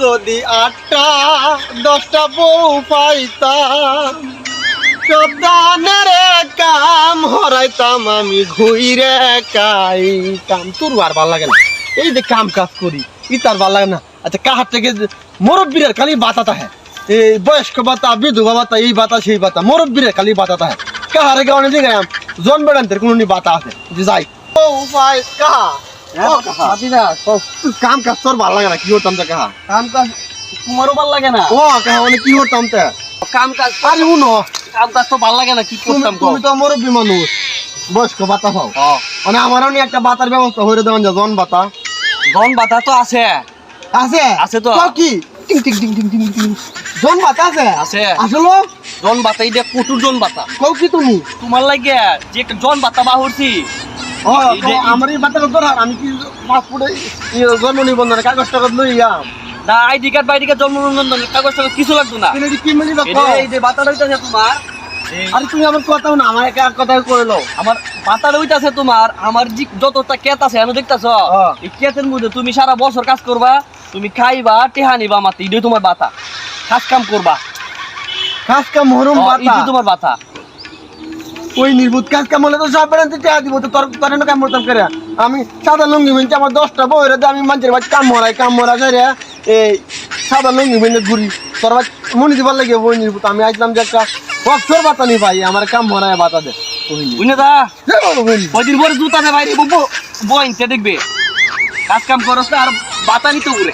যদি 8টা 10টা বউ পাইতাম সদানের কাম হরাইতাম আমি ঘুইরে কাম। তোর আর ভাল লাগে না এই যে কাম কাজ করি ই তার ভাল লাগে না। আচ্ছা কাহার থেকে মুরব্বীর খালি বাতাতা হ্যাঁ, এই বয়স্ক বাতা বিধবা বাতা এই বাতা সেই বাতা মুরব্বীর খালি বাতাতা হ্যাঁ। কাহারে কারণে দেখে জন্মের কোনো বাতা আছে যে যাই ও ভাই কাহা কাম কাজ তোর ভাল লাগে না কি করতাম তা কাহা কাম কাজ তোমারও ভাল লাগে না? ও কাহা মানে কি করতাম তা কাম কাজ আরে শুনো কাম কাজ তো ভাল লাগে না, কি করতাম? তুমি তো মুরব্বী মানুষ বয়স্ক বাতা পাও মানে আমারও নি একটা বাতার ব্যবস্থা হয়ে দেওয়া যায় জন বাতা। জন বাতা তো আছে আছে আছে তো। তাও কি টিং টিং টিং টিং টিং টিং জন বাতা আছে আছে আসলে জন বাতা, এটা কটুর জন বাতা। কও কি তুমি তোমার লাগে যে জন বাতা বাহুরছি ও আমার এই বাতার দরকার আমি কি পাসপোর্টে জন্ম নিবন্ধনের কাগজ টাগজ লইয়াম না, আইডি কার্ড বাইডি কার্ড জন্ম নিবন্ধন কাগজ টাগজ কিছু লাগতো না। কিন্তু কি মিলি এই যে বাতাটা হইতাছে তোমার, আরে তুমি আমার কথাও না আমার একটা কথা করে লও আমার বাতাটা হইতাছে তোমার, আমার যতটা ক্ষেত আছে এনে দেখতাছ এই ক্ষেতের মধ্যে তুমি সারা বছর কাজ করবা, তুমি খাইবা টেহা নিবা মাতি, এটাই তোমার বাতা। কাজ কাম করবা, কাজ কাম হরম বাতা এটাই তোমার বাতা। ওই নির্বুত কাজ কাম হলে তো সব বেড়াতে টাকা দিব তো তোর তোর কাম করতাম করে আমি সাদা লুঙ্গি মিনতে আমার 10টা বউরে আমি মানুষের বাড়ি কাম মরা করে এই সাদা লুঙ্গি মিনে ঘুরি তোর বাড়ি মনে দিবার লাগে ওই নির্বুত আমি আসলাম যে একটা বক্সর বাতা নি ভাই আমার কাম মরায় বাতা দে বুঝলে দা কয়দিন পরে জুতা দে বাইরে বইনতে দেখবে কাজ কাম করছ আর বাতা নিতে উড়ে